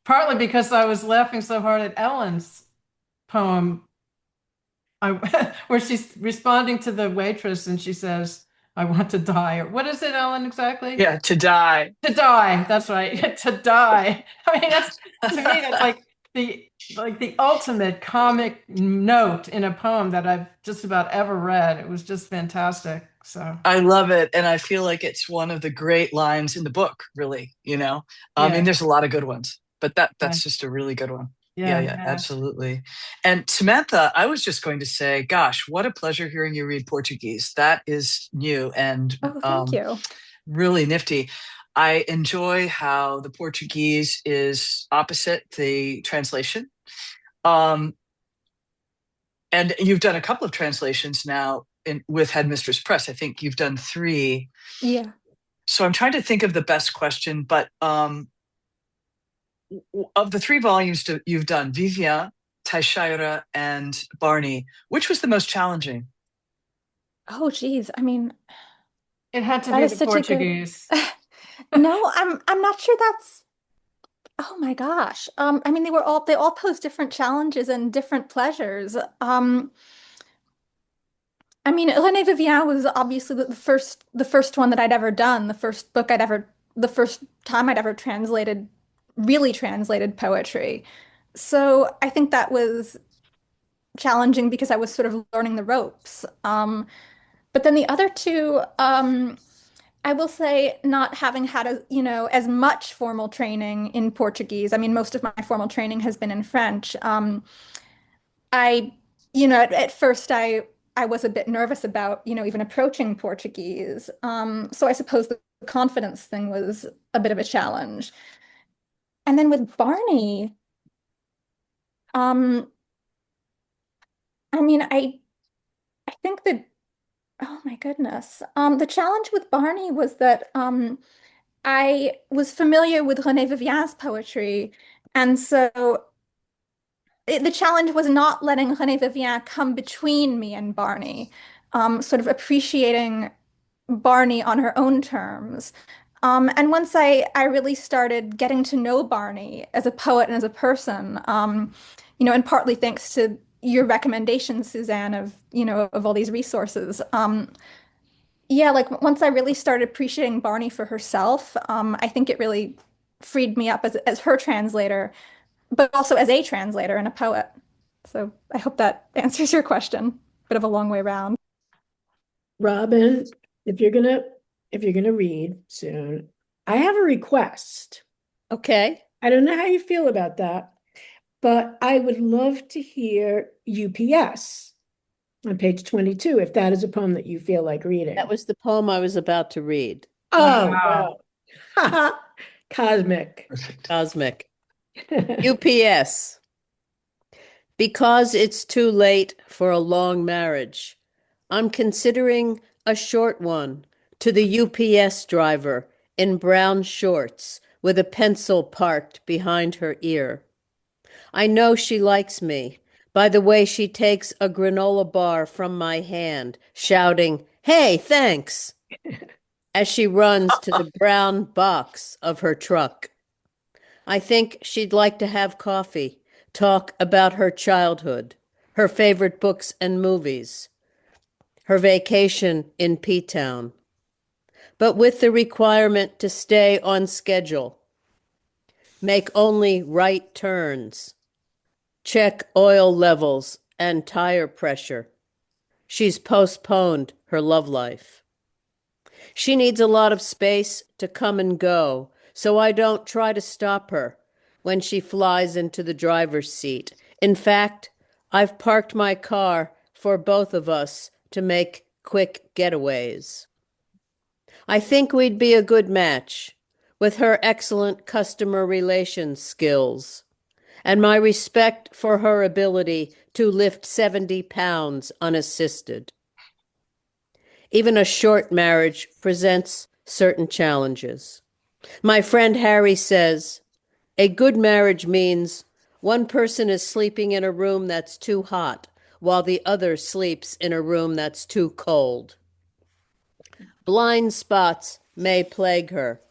Partly because I was laughing so hard at Ellen's poem, where she's responding to the waitress and she says, "I want to die." Or what is it, Ellen, exactly? Yeah, to die. To die. That's right. To die. I mean, to me, that's like the ultimate comic note in a poem that I've just about ever read. It was just fantastic. So I love it, and I feel like it's one of the great lines in the book. Really, I mean, there's a lot of good ones, but that's just a really good one. Yeah, absolutely. And Samantha, I was just going to say, gosh, what a pleasure hearing you read Portuguese. That is new and Thank you. Really nifty. I enjoy how the Portuguese is opposite the translation. And you've done a couple of translations now with Headmistress Press. I think you've done 3. Yeah. So I'm trying to think of the best question, but of the 3 volumes you've done, Vivian, Teixeira, and Barney, which was the most challenging? Oh, geez. I mean, it had to be the Portuguese. No, I'm not sure that's Oh my gosh. I mean, they all pose different challenges and different pleasures. I mean, René Vivien was obviously the first one that I'd ever done, the first time I'd ever really translated poetry. So I think that was challenging because I was sort of learning the ropes. But then the other two, I will say, not having had as much formal training in Portuguese. I mean, most of my formal training has been in French. I, at first I was a bit nervous about, even approaching Portuguese. So I suppose the confidence thing was a bit of a challenge. And then with Barney, um, I mean, I think that, oh my goodness, the challenge with Barney was that I was familiar with René Vivien's poetry, and so the challenge was not letting René Vivien come between me and Barney, sort of appreciating Barney on her own terms. And once I really started getting to know Barney as a poet and as a person, and partly thanks to your recommendations, Suzanne, of all these resources. Yeah, like once I really started appreciating Barney for herself, I think it really freed me up as her translator, but also as a translator and a poet. So I hope that answers your question. Bit of a long way round. Robin, if you're gonna read soon, I have a request. Okay. I don't know how you feel about that, but I would love to hear UPS on page 22, if that is a poem that you feel like reading. That was the poem I was about to read. Oh, Wow. wow. Cosmic. Perfect. Cosmic. UPS. Because it's too late for a long marriage, I'm considering a short one to the UPS driver in brown shorts with a pencil parked behind her ear. I know she likes me by the way she takes a granola bar from my hand, shouting, "Hey, thanks," as she runs to the brown box of her truck. I think she'd like to have coffee, talk about her childhood, her favorite books and movies, her vacation in P-Town, but with the requirement to stay on schedule, make only right turns, check oil levels and tire pressure. She's postponed her love life. She needs a lot of space to come and go, so I don't try to stop her when she flies into the driver's seat. In fact, I've parked my car for both of us to make quick getaways. I think we'd be a good match with her excellent customer relations skills and my respect for her ability to lift 70 pounds unassisted. Even a short marriage presents certain challenges. My friend Harry says, a good marriage means one person is sleeping in a room that's too hot while the other sleeps in a room that's too cold. Blind spots may plague her,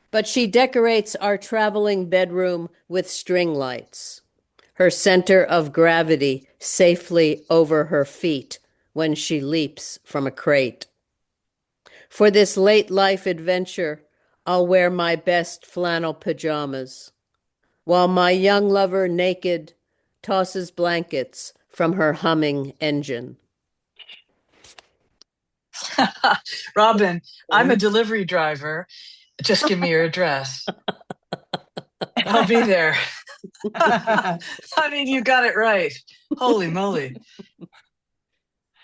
but she decorates our traveling bedroom with string lights. Her center of gravity safely over her feet when she leaps from a crate. For this late life adventure, I'll wear my best flannel pajamas, while my young lover, naked, tosses blankets from her humming engine. Robin, I'm a delivery driver. Just give me your address. I'll be there. I mean, you got it right. Holy moly.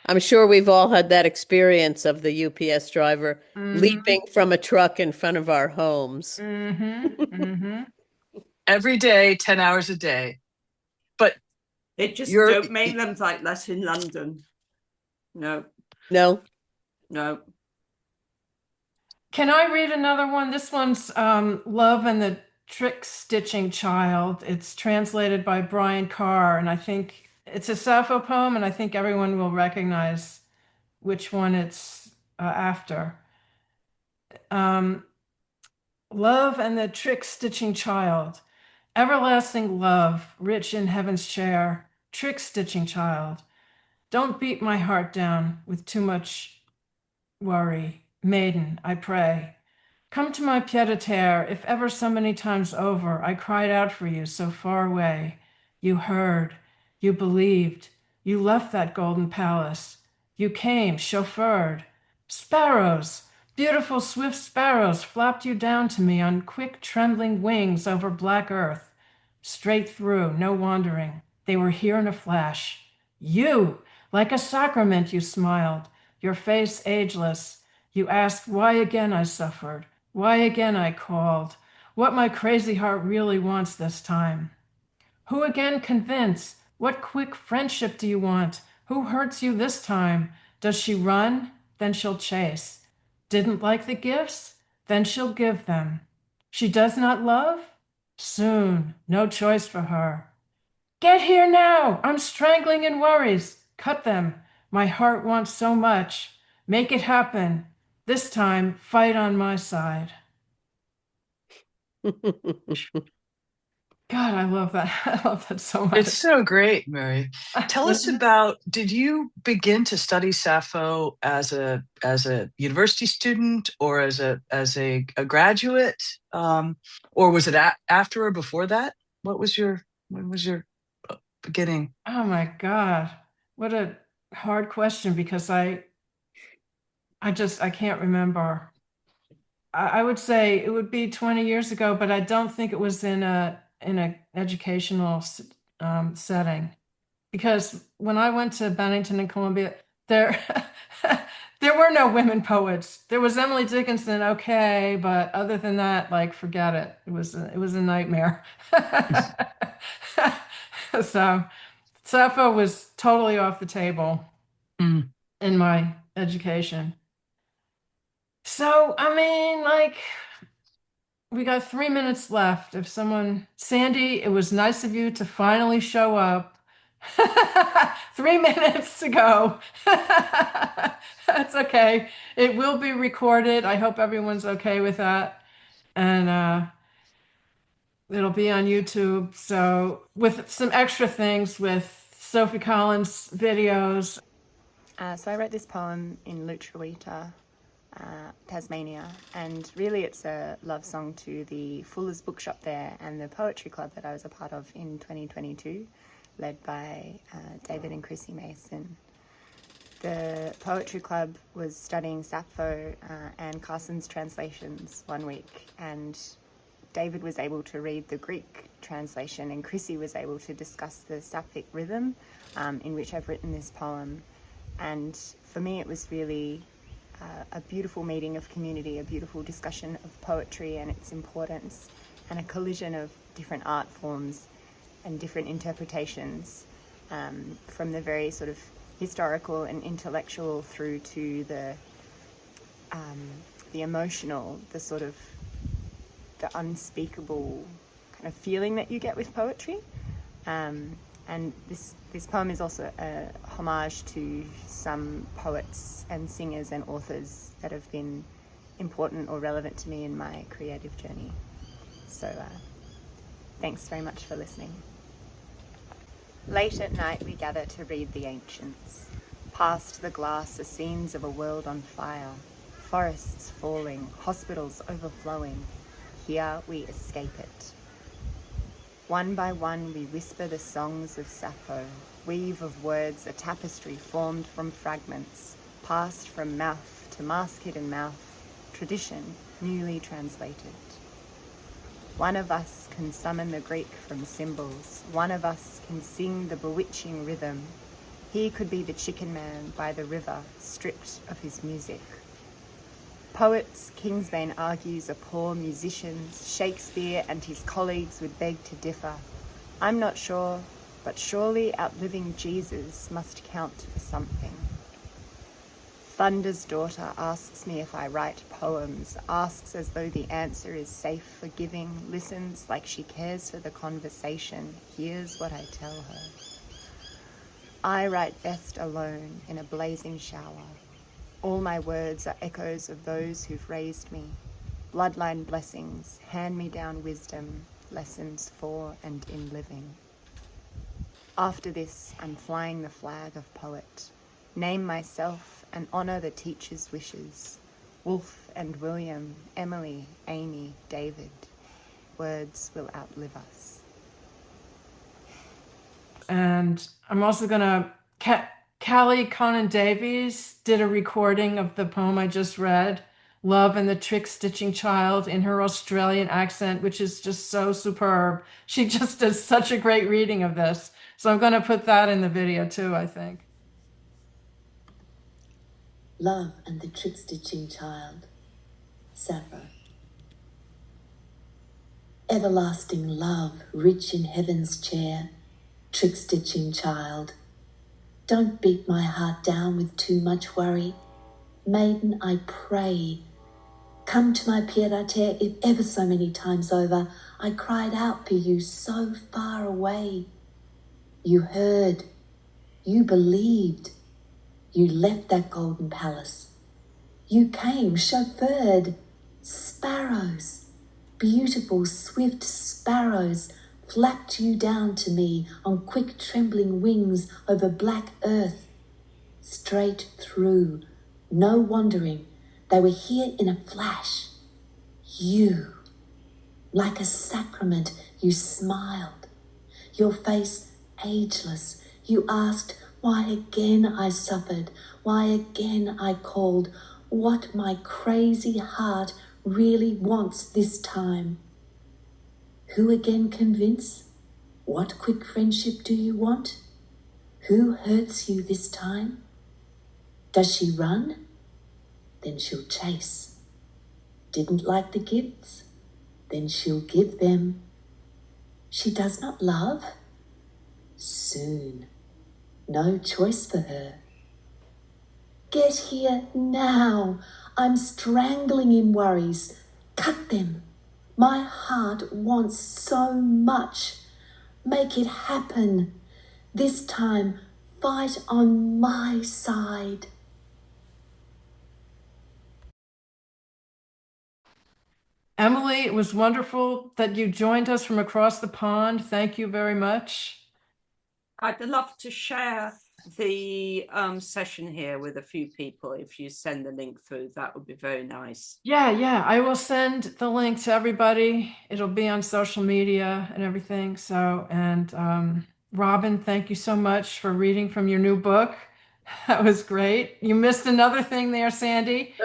I'm sure we've all had that experience of the UPS driver leaping from a truck in front of our homes. Every day, 10 hours a day. But It just don't make them like that in London. No. No. No. Can I read another one? This one's Love and the Trick Stitching Child. It's translated by Brian Carr, and I think it's a Sappho poem, and I think everyone will recognize which one it's after. Love and the Trick Stitching Child. Everlasting love, rich in heaven's chair, trick-stitching child, don't beat my heart down with too much worry. Maiden, I pray. Come to my pied-à-terre, if ever so many times over I cried out for you so far away. You heard, you believed, you left that golden palace. You came, chauffeured. Sparrows, beautiful swift sparrows, flapped you down to me on quick trembling wings over black earth. Straight through, no wandering. They were here in a flash. You, like a sacrament, you smiled, your face ageless. You asked why again I suffered, why again I called, what my crazy heart really wants this time. Who again convince? What quick friendship do you want? Who hurts you this time? Does she run? Then she'll chase. Didn't like the gifts? Then she'll give them. She does not love? Soon, no choice for her. Get here now! I'm strangling in worries. Cut them. My heart wants so much. Make it happen. This time, fight on my side. God, I love that. I love that so much. It's so great, Mary. Tell us about, did you begin to study Sappho as a university student or as a graduate? Or was it after or before that? When was your beginning? Oh my God. What a hard question, because I can't remember. I would say it would be 20 years ago, but I don't think it was in a educational setting, because when I went to Bennington and Columbia, there there were no women poets. There was Emily Dickinson, okay, but other than that, like, forget it. It was a nightmare. So Sappho was totally off the table in my education. So, I mean, like, we got 3 minutes left. If someone, Sandy, it was nice of you to finally show up. 3 minutes to go. That's okay. It will be recorded. I hope everyone's okay with that. And it'll be on YouTube. So with some extra things with Sophie Collins videos. So I wrote this poem in Lutruwita, Tasmania, and really it's a love song to the Fuller's Bookshop there and the poetry club that I was a part of in 2022, led by David and Chrissy Mason. The poetry club was studying Sappho and Carson's translations one week, and David was able to read the Greek translation and Chrissy was able to discuss the Sapphic rhythm in which I've written this poem. And for me it was really a beautiful meeting of community, a beautiful discussion of poetry and its importance, and a collision of different art forms and different interpretations, from the very sort of historical and intellectual through to the emotional, the sort of the unspeakable kind of feeling that you get with poetry. And this poem is also a homage to some poets and singers and authors that have been important or relevant to me in my creative journey. So thanks very much for listening. Late at night we gather to read the ancients. Past the glass are scenes of a world on fire, forests falling, hospitals overflowing. Here we escape it. One by one we whisper the songs of Sappho, weave of words a tapestry formed from fragments, passed from mouth to mask-hidden mouth, tradition newly translated. One of us can summon the Greek from symbols, one of us can sing the bewitching rhythm. He could be the chicken man by the river, stripped of his music. Poets, Kingsbane argues, are poor musicians. Shakespeare and his colleagues would beg to differ. I'm not sure, but surely outliving Jesus must count for something. Thunder's daughter asks me if I write poems, asks as though the answer is safe for giving, listens like she cares for the conversation, hears what I tell her. I write best alone in a blazing shower. All my words are echoes of those who've raised me. Bloodline blessings, hand-me-down wisdom, lessons for and in living. After this, I'm flying the flag of poet. Name myself and honor the teacher's wishes. Wolf and William, Emily, Amy, David. Words will outlive us. And I'm also going to, Cally Conan-Davies did a recording of the poem I just read, Love and the Trick Stitching Child, in her Australian accent, which is just so superb. She just does such a great reading of this. So I'm going to put that in the video too, I think. Love and the Trick Stitching Child, Sappho. Everlasting love, rich in heaven's chair, trick stitching child. Don't beat my heart down with too much worry. Maiden, I pray, come to my pied-à-terre if ever so many times over I cried out for you so far away. You heard, you believed, you left that golden palace. You came, chauffeured, sparrows, beautiful, swift sparrows, flapped you down to me on quick trembling wings over black earth. Straight through, no wandering, they were here in a flash. You, like a sacrament, you smiled. Your face ageless, you asked why again I suffered, why again I called, what my crazy heart really wants this time. Who again convince? What quick friendship do you want? Who hurts you this time? Does she run? Then she'll chase. Didn't like the gifts? Then she'll give them. She does not love? Soon. No choice for her. Get here now. I'm strangling in worries. Cut them. My heart wants so much. Make it happen. This time, fight on my side. Emily, it was wonderful that you joined us from across the pond. Thank you very much. I'd love to share the session here with a few people. If you send the link through, that would be very nice. Yeah, I will send the link to everybody. It'll be on social media and everything. So, and Robin, thank you so much for reading from your new book. That was great. You missed another thing there, Sandy.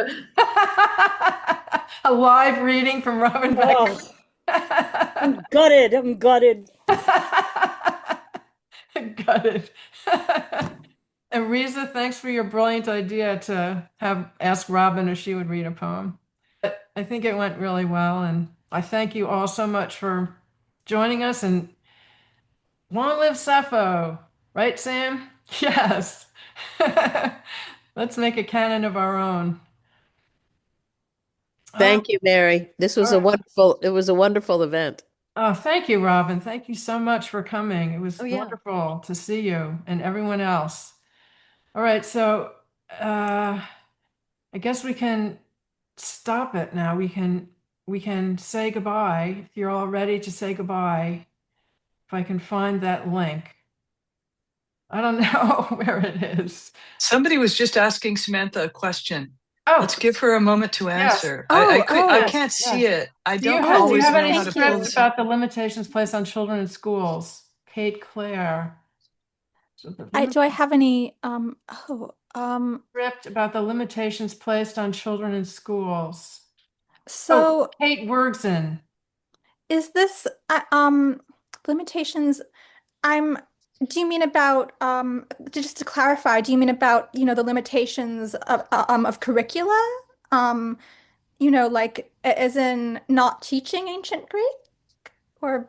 A live reading from Robin Becker. I'm gutted. Gutted. And Riza, thanks for your brilliant idea to ask Robin if she would read a poem. But I think it went really well, and I thank you all so much for joining us, and long live Sappho, right, Sam? Yes. Let's make a canon of our own. Thank you, Mary. This was it was a wonderful event. Oh, thank you, Robin. Thank you so much for coming. It was wonderful to see you and everyone else. All right, so I guess we can stop it now. We can say goodbye if you're all ready to say goodbye. If I can find that link. I don't know where it is. Somebody was just asking Samantha a question. Oh, let's give her a moment to answer. Yes. I can't see it. I don't always know how to pull. Do you have any scripts about the limitations placed on children in schools? Kate Clare. Do I have any script about the limitations placed on children in schools? So Kate Wergson. Is this limitations? Do you mean about just to clarify? Do you mean about the limitations of curricula? Like as in not teaching ancient Greek, or?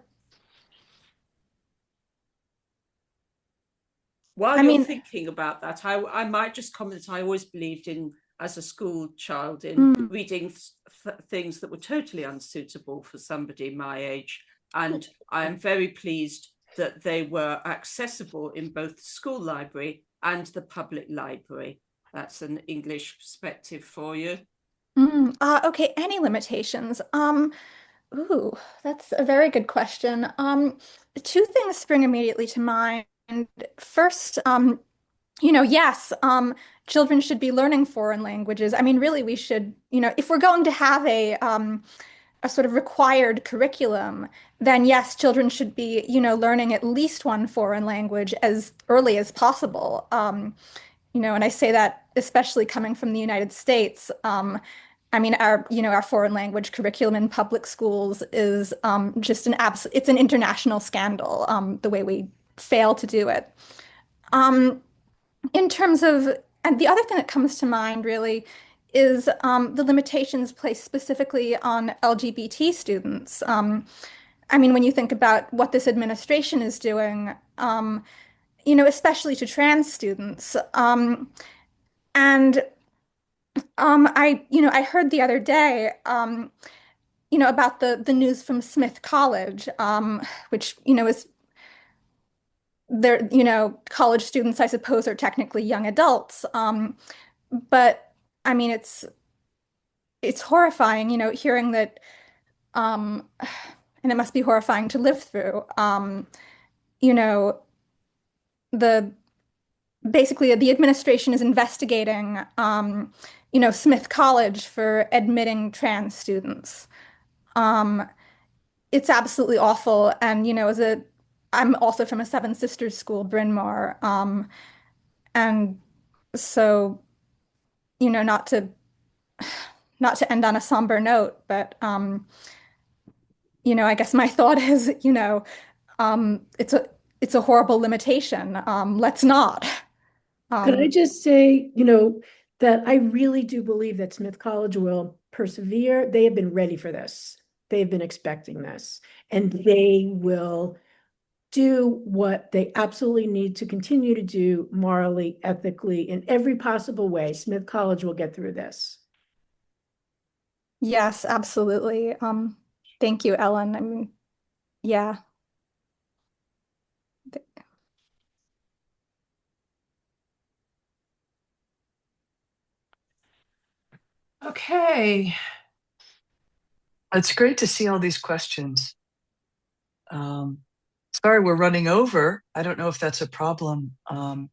While you're thinking about that, I might just comment. I always believed in, as a school child, in reading things that were totally unsuitable for somebody my age, and I am very pleased that they were accessible in both the school library and the public library. That's an English perspective for you. Okay, any limitations? Ooh, that's a very good question. Two things spring immediately to mind. First, yes, children should be learning foreign languages. I mean, really, we should, if we're going to have a sort of required curriculum, then yes, children should be, learning at least one foreign language as early as possible. And I say that especially coming from the United States. I mean, our foreign language curriculum in public schools is just it's an international scandal, the way we fail to do it. In terms of, and the other thing that comes to mind really is the limitations placed specifically on LGBT students. I mean, when you think about what this administration is doing, especially to trans students, and I heard the other day, about the news from Smith College, which, is college students, I suppose, are technically young adults. But I mean, it's horrifying, hearing that, and it must be horrifying to live through, basically the administration is investigating, Smith College for admitting trans students. It's absolutely awful. And, I'm also from a Seven Sisters school, Bryn Mawr. And so, not to end on a somber note, but, I guess my thought is, it's a horrible limitation. Let's not. Could I just say, that I really do believe that Smith College will persevere. They have been ready for this. They've been expecting this, and they will do what they absolutely need to continue to do morally, ethically, in every possible way. Smith College will get through this. Yes, absolutely. Thank you, Ellen. I mean, yeah. Okay. It's great to see all these questions. Sorry, we're running over. I don't know if that's a problem, No,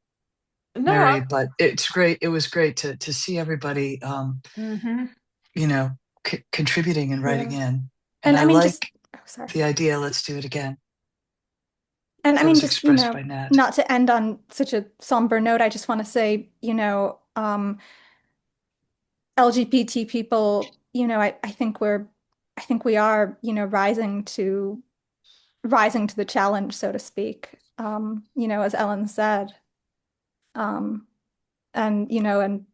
Mary, but it's great. It was great to see everybody, contributing and writing in. And I mean, like the idea. Let's do it again. And I That mean, was just, expressed by Nat. not to end on such a somber note, I just want to say, LGBT people, I think we are, rising to the challenge, so to speak. As Ellen said. And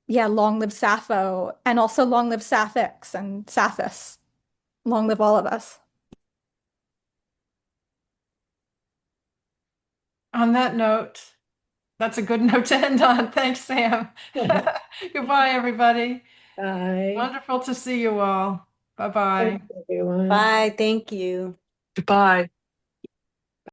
yeah, long live Sappho, and also long live Saphics and Saphists. Long live all of us. On that note, that's a good note to end on. Thanks, Sam. Goodbye, everybody. Bye. Wonderful to see you all. Bye-bye. Bye. Thank you. Goodbye.